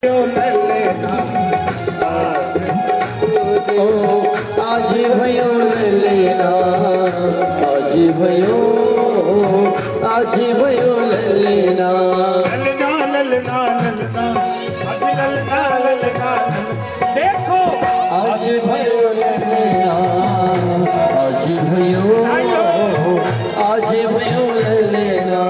आज भयो ललेना, आज भयो, आज भयो ललेना, ललना ललना ललना, आज ललना ललना, देखो आज भयो ललेना, आज भयो, आज भयो ललेना।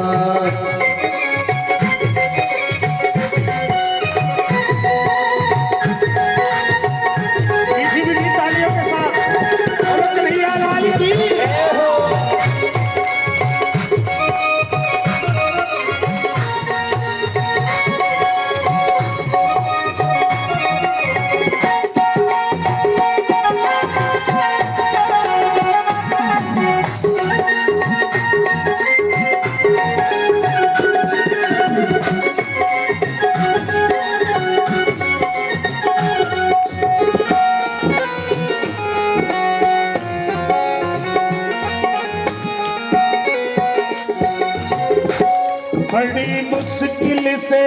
तालियों के साथ बोलो कन्हैया लाल की। बड़ी मुश्किल से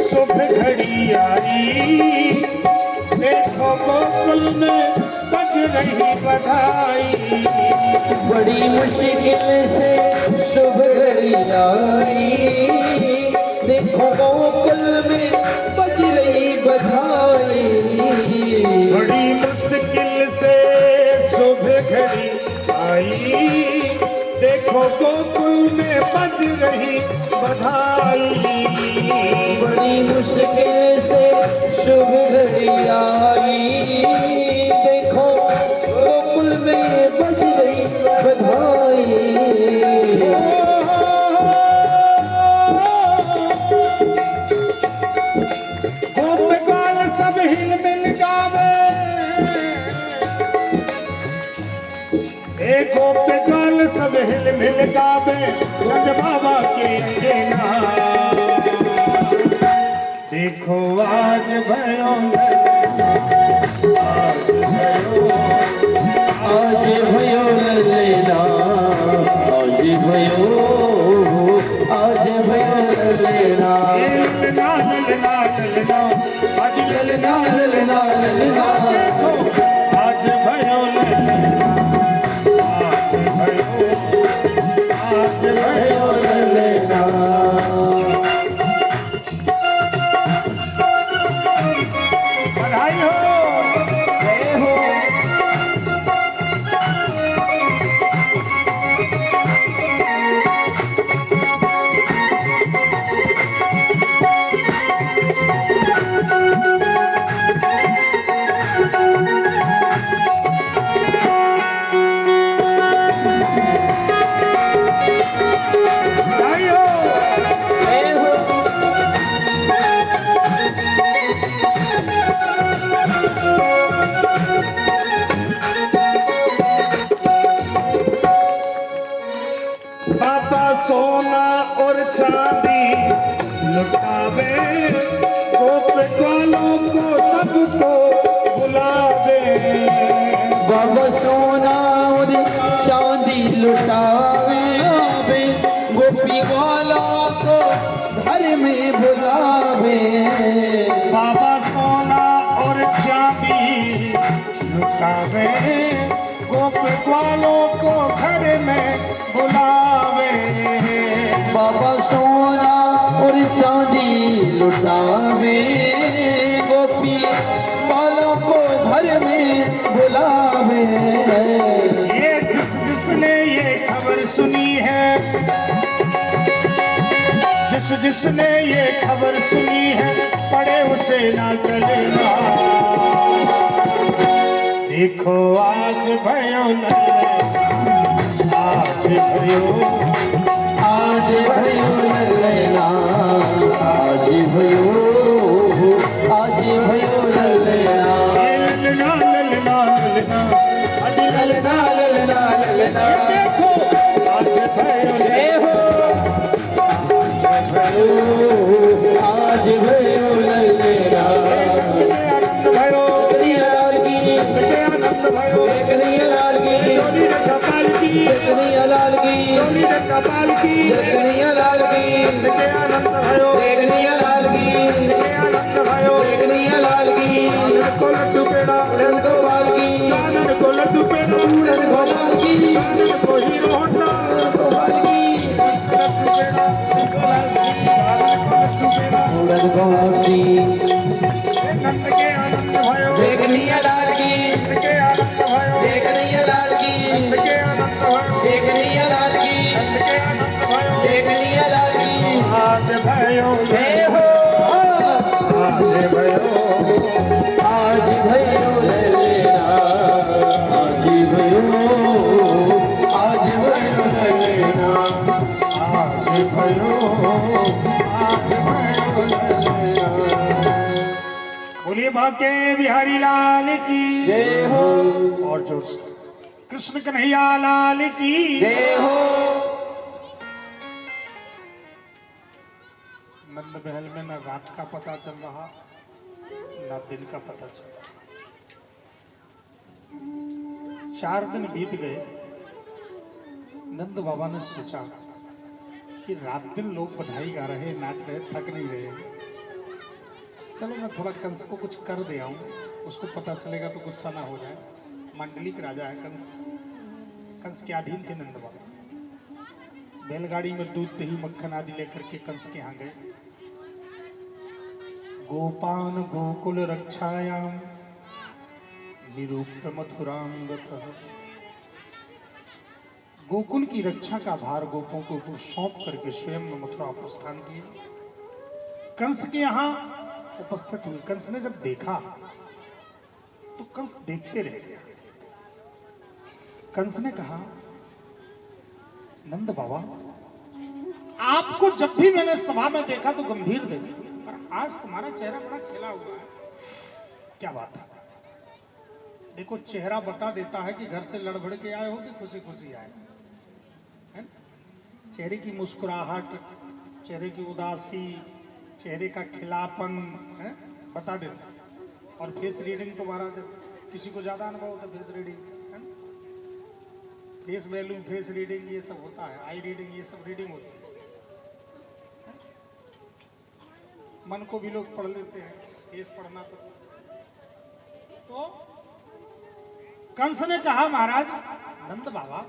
सुबह घड़ी आई, देखो गोकुल में बज रही बधाई। बड़ी मुश्किल से सुबह घड़ी आई, देखो गोकुल में बज रही बधाई। बड़ी मुश्किल से सुबह घड़ी आई, देखो गोकुल में बज रही बधाई। बड़ी मुश्किल से शुभ घड़ी आई, देखो गोकुल में बज रही बधाई। गोपगाल सब हिल मिल गावे, गोपगाल सब हिल मिल गावे, नंद बाबा के अंगना। देखो आज भयो आज भयो ललेना, आज भयो, आज भयो ललेना, ललना ललना ललना, आज ललना ललना ललना, आज भयो ललना, आज भयो ललेना। बधाई हो। बाबा सोना और चांदी लुटावे, गोपगालों को सबको बुलावे। बाबा सोना और चांदी लुटावे, गोपी वालों को घर में बुलावे। बाबा सोना और चांदी लुटावे, गोपगालों को घर में बुलावे। बाबा सोना और चांदी लुटावे, गोपी वालों को घर में बुलावे। ये जिसने ये खबर सुनी है, जिसने ये खबर सुनी है, पढ़े उसे ना चलेगा। देखो आज भयो आज भयो, आज भयो ललेना, आज भयो, आज भयो ललेना, ललना ललना ललना, आज ललना ललना ललना। देखो आज भयो आज भयो ललेना, आनंद भयो, कन्हैया लाल की, आनंद भयो, कन्हैया लाल की, कपाल की, कन्हैया लाल की, कपाल की, कन्हैया लाल की, आनंद भयो, कन्हैया लाल की। आनंद भयो। पूरन गवासी नंद के आनंद भयो जय कन्हैया लाल की नंद के आनंद भयो जय कन्हैया लाल की नंद के आनंद भयो जय कन्हैया लाल की नंद के आनंद भयो जय कन्हैया लाल की आज भयो जय हो आज भयो आज भयो ललेना आज भयो ललेना आज भयो बोलिए बाके बिहारी लाल की जय हो और जो कृष्ण कन्हैया लाल की जय हो नंद महल में न रात का पता चल रहा न दिन का पता चल रहा। 4 दिन बीत गए। नंद बाबा ने सोचा कि रात दिन लोग बधाई गा रहे नाच रहे थक नहीं रहे, चलो मैं थोड़ा कंस को कुछ कर दे आऊं, उसको पता चलेगा तो गुस्सा ना हो जाए। मांडलिक राजा है कंस, कंस के अधीन थे नंद बाबा। बैलगाड़ी में दूध दही मक्खन आदि लेकर के कंस के यहाँ गए। गोपान गोकुल रक्षायाम निरूप्त मथुराम गतः। गोकुल की रक्षा का भार गोपों को ऊपर सौंप करके स्वयं में मथुरा प्रस्थान किए। कंस के यहाँ उपस्थित हुए। कंस ने जब देखा तो कंस देखते रह गया। कंस ने कहा, नंद बाबा आपको जब भी मैंने सभा में देखा तो गंभीर देखा, पर आज तुम्हारा चेहरा बड़ा खिला हुआ है, क्या बात है? देखो चेहरा बता देता है कि घर से लड़बड़ के आए हो कि खुशी खुशी आए, है ना? चेहरे की मुस्कुराहट, चेहरे की उदासी, चेहरे का खिलापन है बता देता। और फेस रीडिंग तुम्हारा किसी को ज्यादा अनुभव होता है फेस रीडिंग, है ना? फेस वैल्यू, फेस रीडिंग ये सब होता है, आई रीडिंग ये सब रीडिंग होती है। मन को भी लोग पढ़ लेते हैं, फेस पढ़ना तो कंस ने कहा, महाराज नंद बाबा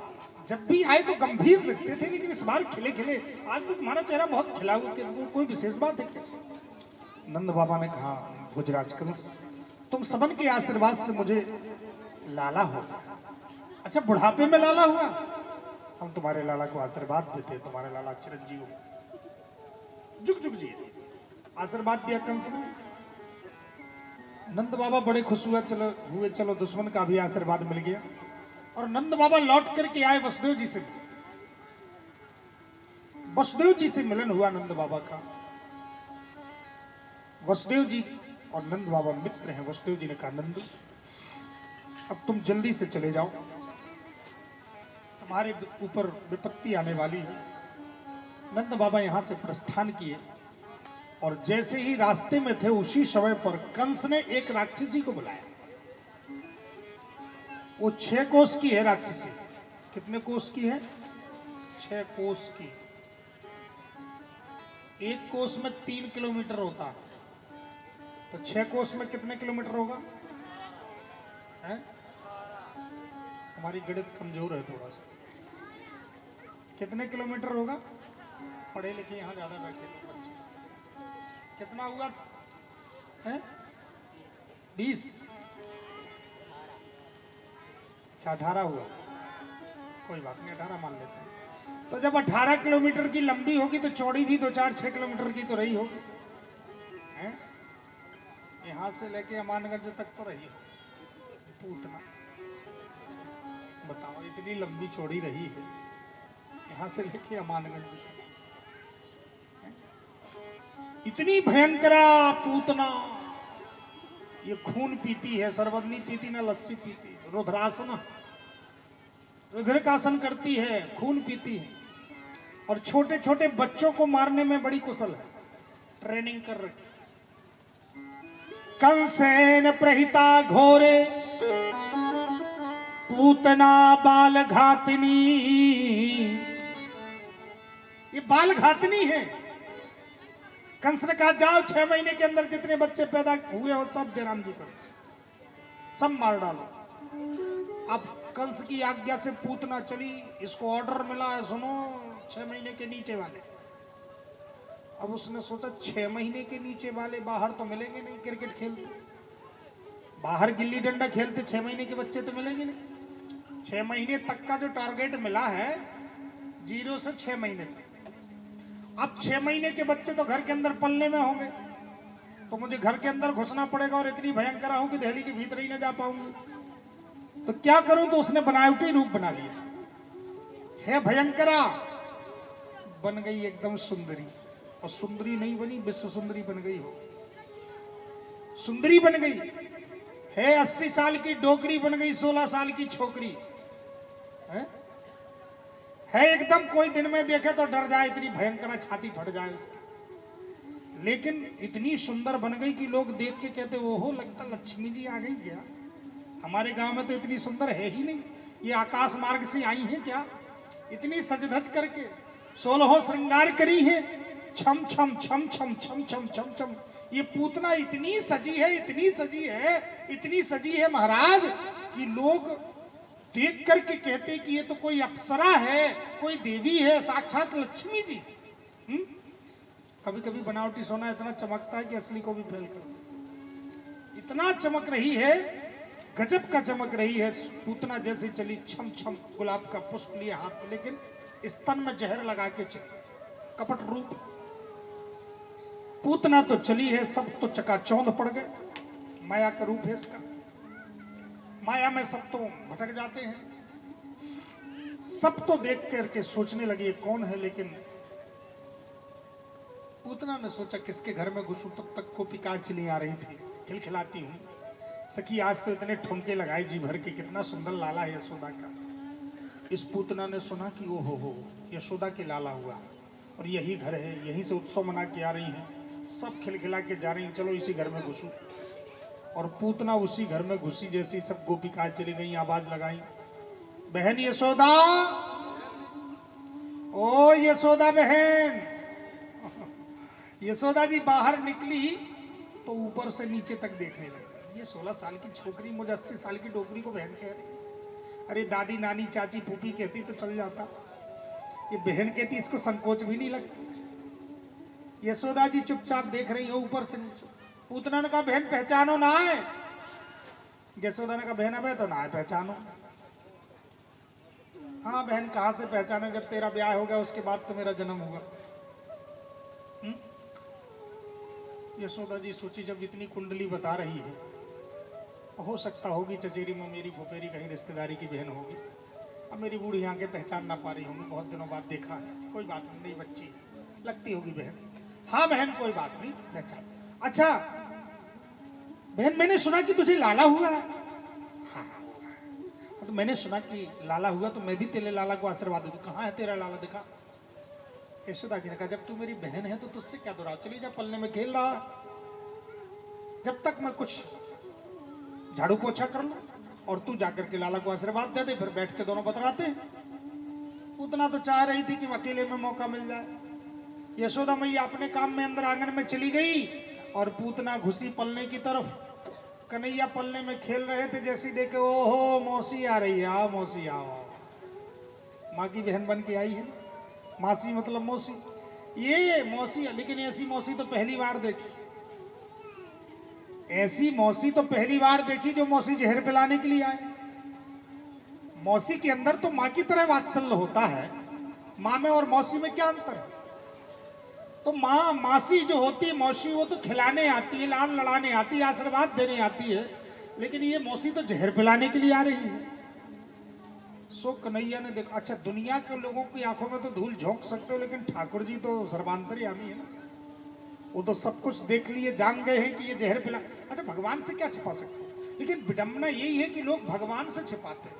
जब भी आए तो गंभीर दिखते थे, लेकिन इस बार खिले खिले, आज तो तुम्हारा चेहरा बहुत खिला हुआ, कोई विशेष बात है क्या? नंद बाबा ने कहा, भोजराज कंस तुम सबन के आशीर्वाद से मुझे लाला हो। अच्छा बुढ़ापे में लाला हुआ? हम तुम्हारे लाला को आशीर्वाद देते, तुम्हारे लाला चिरंजीव जुग जुग जी। आशीर्वाद दिया कंस ने। नंद बाबा बड़े खुश हुए, चलो दुश्मन का भी आशीर्वाद मिल गया। और नंद बाबा लौट करके आए वसुदेव जी से। वसुदेव जी से मिलन हुआ नंद बाबा का। वसुदेव जी और नंद बाबा मित्र हैं। वसुदेव जी ने कहा, नंद अब तुम जल्दी से चले जाओ, तुम्हारे ऊपर विपत्ति आने वाली है। नंद बाबा यहां से प्रस्थान किए और जैसे ही रास्ते में थे उसी समय पर कंस ने एक राक्षसी को बुलाया। वो 6 कोस की है राक्षसी। कितने कोस की है? 6 कोस की। एक कोस में 3 किलोमीटर होता है, तो 6 कोस में कितने किलोमीटर होगा? है? हमारी गणित कमजोर है थोड़ा सा। कितने किलोमीटर होगा? पढ़े लिखे यहाँ ज्यादा बैठे तो बच्चे। कितना हुआ? है 20? अच्छा 18 हुआ, कोई बात नहीं 18 मान लेते हैं। तो जब 18 किलोमीटर की लंबी होगी तो चौड़ी भी 2-4-6 किलोमीटर की तो रही होगी, है? यहाँ से लेके अमानगंज तक तो रही हो पूतना। बताओ इतनी लंबी चौड़ी रही है यहाँ से लेके अमानगंज। इतनी भयंकरा पूतना, ये खून पीती है, शरबत नहीं पीती ना लस्सी पीती। रुद्रासन, रुद्रकासन करती है, खून पीती है और छोटे छोटे बच्चों को मारने में बड़ी कुशल है, ट्रेनिंग कर रखी। कंसेन प्रहिता घोरे पूतना बाल घातिनी। ये बाल घातिनी है। कंस ने कहा, जाओ 6 महीने के अंदर जितने बच्चे पैदा हुए हो सब जयराम जी करो, सब मार डालो। अब कंस की आज्ञा से पूतना चली, इसको ऑर्डर मिला है, सुनो 6 महीने के नीचे वाले अब उसने सोचा 6 महीने के नीचे वाले बाहर तो मिलेंगे नहीं, क्रिकेट खेलते बाहर गिल्ली डंडा खेलते 6 महीने के बच्चे तो मिलेंगे नहीं। 6 महीने तक का जो टारगेट मिला है 0 से 6 महीने तक। अब 6 महीने के बच्चे तो घर के अंदर पलने में होंगे, तो मुझे घर के अंदर घुसना पड़ेगा और इतनी भयंकर हूं कि दिल्ली के भीतर ही ना जा पाऊंगी। तो क्या करूं, तो उसने बनावटी रूप बना लिया है। भयंकरा बन गई एकदम सुंदरी, और सुंदरी नहीं बनी, विश्व सुंदरी बन गई हो। सुंदरी बन गई है, 80 साल की डोकरी बन गई 16 साल की छोकरी है एकदम। कोई दिन में देखे तो डर जाए, इतनी भयंकर छाती फट जाए उसकी। लेकिन इतनी सुंदर बन गई कि लोग देख के कहते ओहो लगता लक्ष्मी जी आ गई क्या। हमारे गांव में तो इतनी सुंदर है ही नहीं, ये आकाश मार्ग से आई है क्या। इतनी सजधज करके 16 श्रृंगार करी है, छम छम छम छम छम छम छम छम। ये पूतना इतनी सजी है, इतनी सजी है, इतनी सजी है महाराज कि लोग देख करके कहते कि ये तो कोई अप्सरा है, कोई देवी है, साक्षात लक्ष्मी जी। कभी कभी बनावटी सोना इतना चमकता है कि असली को भी फेल कर, इतना चमक रही है, गजब का चमक रही है। पूतना जैसे चली छम छम, गुलाब का पुष्प लिए हाथ में, लेकिन स्तन में जहर लगा के चली। कपट रूप पूतना तो चली है, सब तो चकाचौंध पड़ गए। माया का रूप है इसका, माया में सब तो भटक जाते हैं। सब तो देख करके सोचने लगे कौन है, लेकिन पूतना ने सोचा किसके घर में घुसूं। तब तक को पिकार चली आ रही थी, खिलखिलाती हूँ। सखी आज तो इतने ठुमके लगाए जी भर के, कितना सुंदर लाला है यशोदा का। इस पूतना ने सुना कि ओ हो यशोदा के लाला हुआ, और यही घर है, यहीं से उत्सव मना के आ रही हैं, सब खिलखिला के जा रही हैं, चलो इसी घर में घुसूं। और पूतना उसी घर में घुसी, जैसी सब गोपिकाएं चली गई, आवाज लगाई, बहन यशोदा, ओ यशोदा बहन। यशोदा जी बाहर निकली तो ऊपर से नीचे तक देखने लगी। ये 16 साल की छोकरी मुझे 80 साल की डोकरी को बहन कह रही। अरे दादी नानी चाची फूफी कहती तो चल जाता, ये बहन कहती इसको संकोच भी नहीं लगता। यशोदा जी चुपचाप देख रही हो ऊपर से नीचे। पूतना ने कहा बहन पहचानो ना है। यशोदा ने कहा बहन अब तो ना है पहचानो। हाँ बहन कहां से पहचाने, जब तेरा ब्याह हो गया उसके बाद तो मेरा जन्म होगा। यशोदा जी सोची जब इतनी कुंडली बता रही है, हो सकता होगी चचेरी में मेरी फुफेरी कहीं रिश्तेदारी की बहन होगी। अब मेरी बूढ़ी आंखें पहचान ना पा रही होंगी, बहुत दिनों बाद देखा है, कोई बात नहीं, बच्ची लगती होगी बहन। हाँ बहन कोई बात नहीं पहचान। अच्छा बहन मैंने सुना कि तुझे लाला हुआ है। हाँ तो मैंने सुना कि लाला हुआ तो मैं भी तेरे लाला को आशीर्वाद दूं। कहाँ है तेरा लाला, दिखा। यशोदा जी ने कहा जब तू मेरी बहन है तो तुझसे क्या दुराव, चली जा पलने में खेल रहा, जब तक मैं कुछ झाड़ू पोछा कर लूं और तू जाकर के लाला को आशीर्वाद दे दे, फिर बैठ के दोनों बतराते हैं। उतना तो चाह रही थी कि अकेले में मौका मिल जाए। यशोदा मैया अपने काम में अंदर आंगन में चली गई और पूतना घुसी पलने की तरफ। कन्हैया पलने में खेल रहे थे, जैसी देखे ओहो मौसी आ रही है, आओ मौसी आओ। माँ की बहन बन के आई है, मासी मतलब मौसी। ये मौसी, लेकिन ऐसी मौसी तो पहली बार देखी। ऐसी मौसी तो पहली बार देखी जो मौसी जहर पिलाने के लिए आए। मौसी के अंदर तो माँ की तरह वात्सल्य होता है, माँ में और मौसी में क्या अंतर है। तो माँ मासी जो होती है, मौसी वो तो खिलाने आती है, लाड़ लड़ाने आती है, आशीर्वाद देने आती है, लेकिन ये मौसी तो जहर पिलाने के लिए आ रही है। सो कन्हैया ने देखा, अच्छा दुनिया के लोगों की आंखों में तो धूल झोंक सकते हो, लेकिन ठाकुर जी तो सर्वांतर्यामी है ना, वो तो सब कुछ देख लिए, जान गए हैं कि ये जहर पिला। अच्छा भगवान से क्या छिपा सकते हैं, लेकिन विडंबना यही है कि लोग भगवान से छिपाते हैं।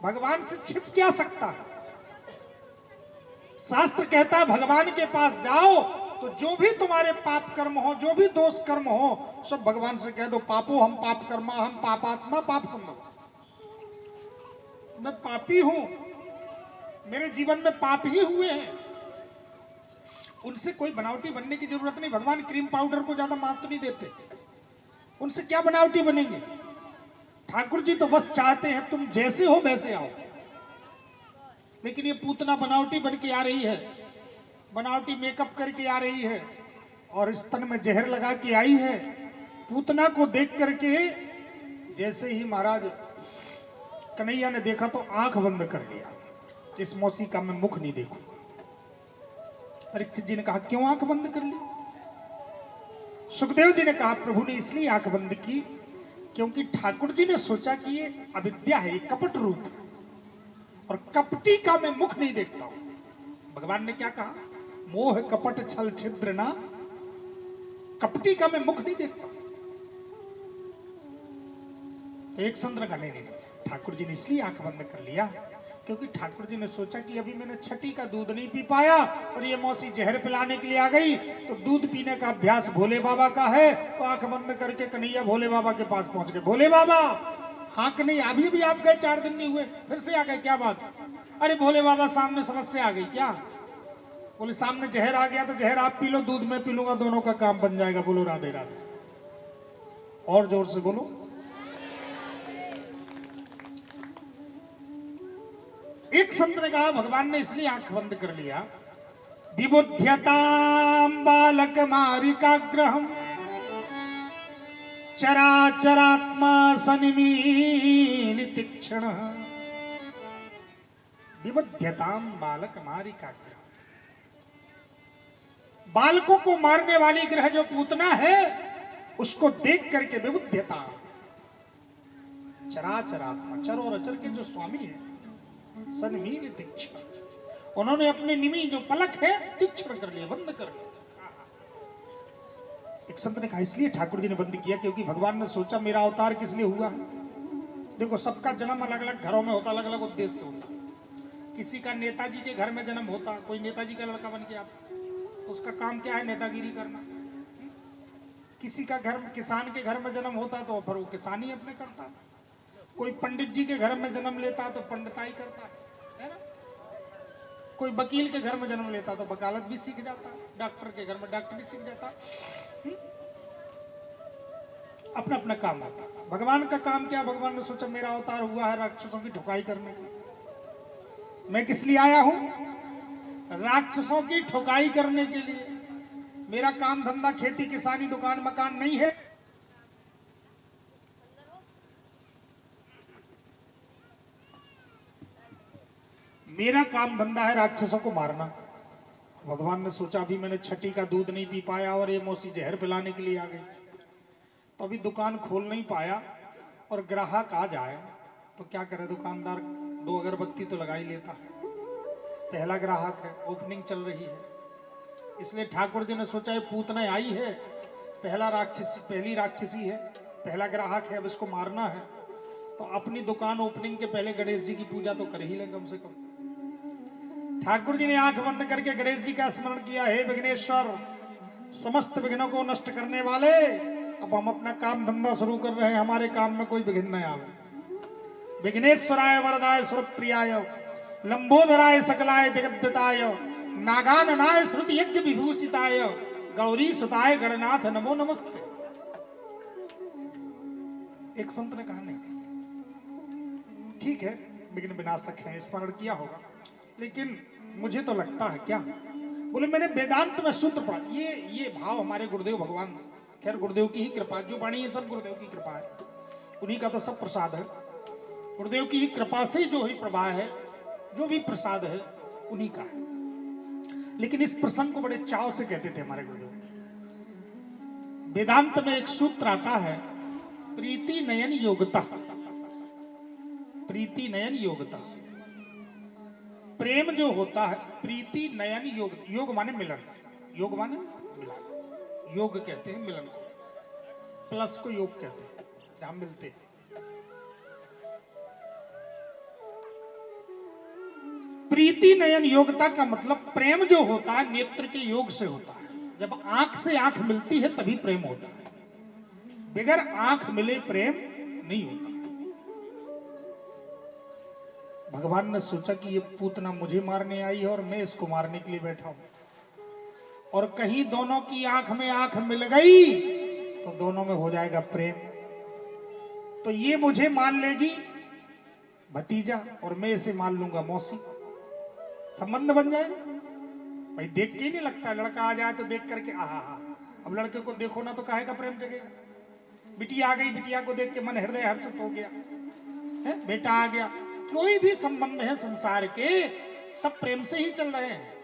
भगवान से छिप क्या सकता है। शास्त्र कहता है भगवान के पास जाओ तो जो भी तुम्हारे पाप कर्म हो, जो भी दोष कर्म हो, सब भगवान से कह दो, पापो हम पाप कर्मा, हम पापात्मा पाप संभव। मैं पापी हूं, मेरे जीवन में पाप ही हुए हैं। उनसे कोई बनावटी बनने की जरूरत नहीं। भगवान क्रीम पाउडर को ज्यादा महत्व नहीं देते, उनसे क्या बनावटी बनेंगे। ठाकुर जी तो बस चाहते हैं तुम जैसे हो वैसे आओ। लेकिन ये पूतना बनावटी बन के आ रही है, बनावटी मेकअप करके आ रही है और स्तन में जहर लगा के आई है। पूतना को देख करके जैसे ही महाराज कन्हैया ने देखा तो आंख बंद कर लिया, इस मौसी का मैं मुख नहीं देखूं। परीक्षित जी ने कहा क्यों आंख बंद कर ली? सुखदेव जी ने कहा प्रभु ने इसलिए आंख बंद की क्योंकि ठाकुर जी ने सोचा कि ये अविद्या है, ये कपट रूप है, और कपटी का मैं मुख नहीं देखता हूं। भगवान ने क्या कहा? मोह कपट छल छिद्र ना, कपटी का मैं मुख नहीं देखता। तो एक संत का नहीं, ठाकुर जी ने इसलिए आंख बंद कर लिया क्योंकि ठाकुर जी ने सोचा कि अभी मैंने छठी का दूध नहीं पी पाया और ये मौसी जहर पिलाने के लिए आ गई, तो दूध पीने का अभ्यास भोले बाबा का है। तो आंख बंद करके कन्हैया भोले बाबा के पास पहुंच गए। भोले बाबा हाँ कि नहीं? अभी भी आप गए, 4 दिन नहीं हुए, फिर से आ गए, क्या बात? अरे भोले बाबा सामने समस्या आ गई क्या? बोले सामने जहर आ गया तो जहर आप पी लो, दूध में पी लूंगा, दोनों का काम बन जाएगा। बोलो राधे राधे, और जोर से बोलो। एक संत ने कहा भगवान ने इसलिए आंख बंद कर लिया, विबुध्यताम बालक मारिकाग्रहम चराचरात्मा सनिमीन तीक्ष्ण। विबुध्यताम बालक मारिकाग्रहम, बालकों को मारने वाली ग्रह जो पूतना है उसको देख करके विबुध्यता, चराचरात्मा, चर और अचर के जो स्वामी है, सनमीन तीक्ष्ण, उन्होंने अपने निमी जो पलक है तीक्ष्ण कर लिया, बंद कर लिया। एक संत ने कहा इसलिए ठाकुर जी ने बंद किया क्योंकि भगवान ने सोचा मेरा अवतार किस लिए हुआ है। देखो सबका जन्म अलग अलग घरों में होता, अलग अलग उद्देश्य से होता। किसी का नेताजी के घर में जन्म होता, कोई नेताजी का लड़का बन के आता, तो उसका काम क्या है? नेतागिरी करना। किसी का घर किसान के घर में जन्म होता तो फिर वो किसानी अपने करता। कोई पंडित जी के घर में जन्म लेता तो पंडिताई करता है ना। कोई वकील के घर में जन्म लेता तो वकालत भी सीख जाता, डॉक्टर के घर में डॉक्टरी सीख जाता। अपना अपना काम होता। भगवान का काम क्या? भगवान ने सोचा मेरा अवतार हुआ है राक्षसों की ठुकाई करने के। मैं किस लिए आया हूं? राक्षसों की ठुकाई करने के लिए। मेरा काम धंधा खेती किसानी दुकान मकान नहीं है। मेरा काम धंधा है राक्षसों को मारना। भगवान ने सोचा अभी मैंने छठी का दूध नहीं पी पाया और ये मौसी जहर पिलाने के लिए आ गई, तो अभी दुकान खोल नहीं पाया और ग्राहक आ जाए तो क्या करे? दुकानदार 2 अगरबत्ती तो लगा ही लेता है। पहला ग्राहक है, ओपनिंग चल रही है, इसलिए ठाकुर जी ने सोचा ये पूतना आई है, पहली राक्षसी है, पहला ग्राहक है, अब इसको मारना है, तो अपनी दुकान ओपनिंग के पहले गणेश जी की पूजा तो कर ही लें कम से कम। ठाकुर जी ने आंख बंद करके गणेश जी का स्मरण किया, हे विघ्नेश्वर, समस्त विघ्नों को नष्ट करने वाले, अब हम अपना काम धंधा शुरू कर रहे हैं, हमारे काम में कोई विघ्न न आवे। विघ्नेश्वराय वरदाय सुरप्रियाय लंबोदराय सकलाय जगद्दताय नागाननाय श्रुति यज्ञ विभूषिताय गौरी सुताय गणनाथ नमो नमस्ते। एक संत ने कहा नहीं ठीक है, विघ्न विनाशक है, स्मरण किया होगा, लेकिन मुझे तो लगता है क्या? बोले मैंने वेदांत में सूत्र पढ़ा, ये भाव हमारे गुरुदेव भगवान, खैर गुरुदेव की ही कृपा, जो वाणी है सब गुरुदेव की कृपा है, उन्हीं का तो सब प्रसाद है। गुरुदेव की ही कृपा से जो ही प्रभा है, जो भी प्रसाद है उन्हीं का है। लेकिन इस प्रसंग को बड़े चाव से कहते थे हमारे गुरुदेव। वेदांत में एक सूत्र आता है, प्रीति नयन योगता। प्रीति नयन योगता, प्रेम जो होता है, प्रीति नयन योग, योग माने मिलन, योग माने मिलन, योग कहते हैं मिलन को, प्लस को योग कहते हैं, जहां मिलते हैं। प्रीति नयन योगता का मतलब प्रेम जो होता है नेत्र के योग से होता है। जब आंख से आंख मिलती है तभी प्रेम होता है, बगैर आंख मिले प्रेम नहीं होता। भगवान ने सोचा कि ये पूतना मुझे मारने आई है और मैं इसको मारने के लिए बैठा हूं, और कहीं दोनों की आंख में आंख मिल गई तो दोनों में हो जाएगा प्रेम। तो ये मुझे मान लेगी भतीजा और मैं इसे मान लूंगा मौसी, संबंध बन जाएगा। भाई देख के ही नहीं लगता, लड़का आ जाए तो देख करके आहा, अब लड़के को देखो ना तो काहे का प्रेम जगेगा। बिटिया आ गई, बिटिया को देख के मन हृदय हर्षित हो गया, है? बेटा आ गया। कोई भी संबंध है संसार के, सब प्रेम से ही चल रहे हैं।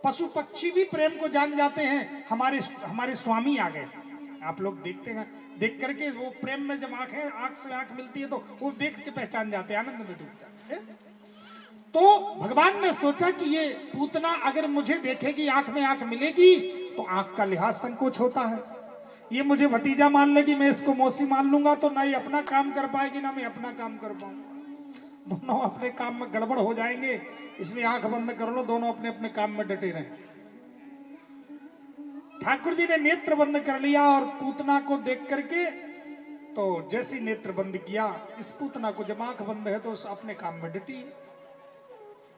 पशु पक्षी भी प्रेम को जान जाते हैं। हमारे स्वामी आ गए, आप लोग देखते हैं, देख करके वो प्रेम में जब आंख से आंख मिलती है तो वो देख के पहचान जाते हैं, आनंद में डूब जाते हैं। तो भगवान ने सोचा कि ये पूतना अगर मुझे देखेगी, आंख में आंख मिलेगी, तो आंख का लिहाज संकोच होता है। ये मुझे भतीजा मान लेगी, मैं इसको मौसी मान लूंगा, तो ना ये अपना काम कर पाएगी ना मैं अपना काम कर पाऊंगा। दोनों अपने काम में गड़बड़ हो जाएंगे, इसलिए आंख बंद कर लो, दोनों अपने अपने काम में डटे रहे। ठाकुर जी ने नेत्र बंद कर लिया और पूतना को देख करके, तो जैसी नेत्र बंद किया, इस पूतना को जब आंख बंद है तो उस अपने काम में डटी।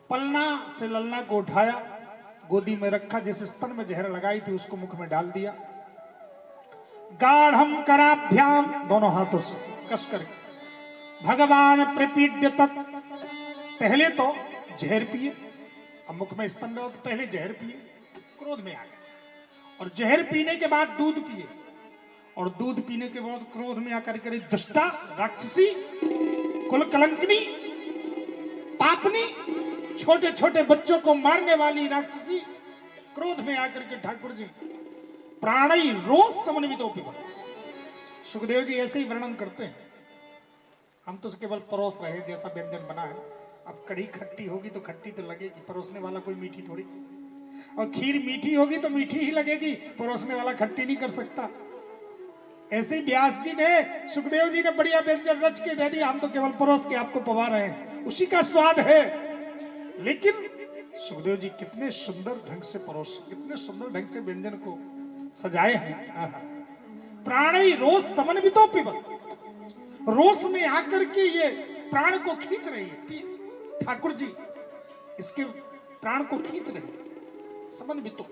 पलना से ललना को उठाया, गोदी में रखा, जिस स्तन में जहर लगाई थी उसको मुख में डाल दिया। गाढ़म कराभ्याम, दोनों हाथों से कस करके भगवान प्रपीड्य तत्, पहले तो जहर पिए, अब मुख में स्तन रहो तो पहले जहर पिए, क्रोध में आ गए, और जहर पीने के बाद दूध पिए, और दूध पीने के बाद क्रोध में आकर के दुष्टा, राक्षसी, कुल कलंकनी, पापनी, छोटे छोटे बच्चों को मारने वाली राक्षसी, क्रोध में आकर के ठाकुर जी प्राणी रोज समन्वितो पिबत। सुखदेव जी ऐसे ही वर्णन करते हैं। हम तो केवल परोस रहे, जैसा व्यंजन बना है। अब कढ़ी खट्टी होगी तो खट्टी तो लगेगी, परोसने वाला कोई मीठी थोड़ी, और खीर मीठी होगी तो मीठी ही लगेगी, परोसने वाला खट्टी नहीं कर सकता। ऐसे ही व्यास जी ने, सुखदेव जी ने बढ़िया व्यंजन रच के दे दिया, हम तो केवल परोस के आपको पवा रहे हैं, उसी का स्वाद है। लेकिन सुखदेव जी कितने सुंदर ढंग से परोस, कितने सुंदर ढंग से व्यंजन को सजाए हैं। प्राणी रोज समन्वितो पिबत, रोस में आकर के ये प्राण को खींच रही है, ठाकुर जी इसके प्राण को खींच रहे हैं। समन्वितो,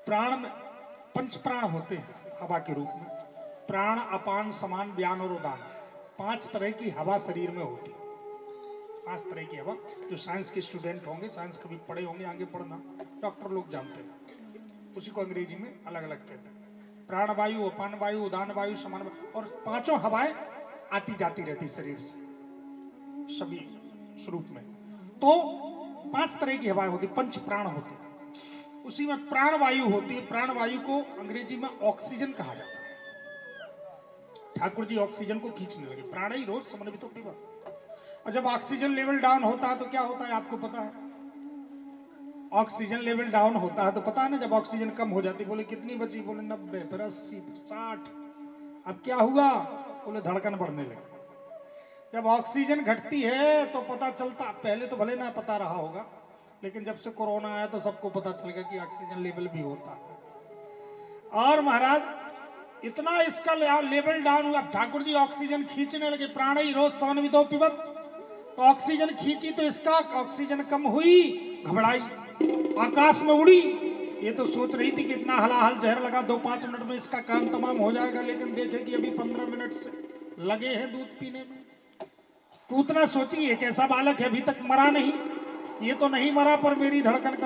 प्राण में पंच प्राण होते हैं हवा के रूप में, प्राण, अपान, समान, व्यान और उदान। 5 तरह की हवा शरीर में होती है, 5 तरह की हवा। जो साइंस के स्टूडेंट होंगे, साइंस कभी पढ़े होंगे, आगे पढ़ना, डॉक्टर लोग जानते हैं, उसी को अंग्रेजी में अलग अलग कहते हैं। प्राण वायु, अपान वायु, उदान वायु, समान वायु, और 5 हवाएं आती जाती रहती शरीर से सभी स्वरूप में। तो 5 तरह की हवाएं होती, पंच प्राण होते हैं। उसी में प्राण वायु होती है। प्राण वायु को अंग्रेजी में ऑक्सीजन कहा जाता है। ठाकुर जी ऑक्सीजन को खींचने लगे, प्राण ही रोज समन्वितो पिबत। और जब ऑक्सीजन लेवल डाउन होता है तो क्या होता है आपको पता है? ऑक्सीजन लेवल डाउन होता है तो पता है ना, जब ऑक्सीजन कम हो जाती, बोले कितनी बची, बोले 90, फिर 80, फिर 60। अब क्या हुआ, बोले धड़कन बढ़ने लगी। जब ऑक्सीजन घटती है तो पता चलता, पहले तो भले ना पता रहा होगा, लेकिन जब से कोरोना आया तो सबको पता चल गया कि ऑक्सीजन लेवल भी होता है। और महाराज इतना इसका लेवल डाउन हुआ, ठाकुर जी ऑक्सीजन खींचने लगे, प्राण ही रोज समन्वितो पिबत। तो ऑक्सीजन खींची तो इसका ऑक्सीजन कम हुई, घबराई, आकाश में उड़ी। ये तो सोच रही थी कि इतना हलाहल जहर लगा, 2-5 मिनट में इसका काम तमाम हो जाएगा, लेकिन देखे कि अभी 15 मिनट से लगे हैं दूध पीने में। पूतना सोची एक ऐसा बालक है, अभी तक मरा नहीं, ये तो नहीं मरा, पर मेरी धड़कन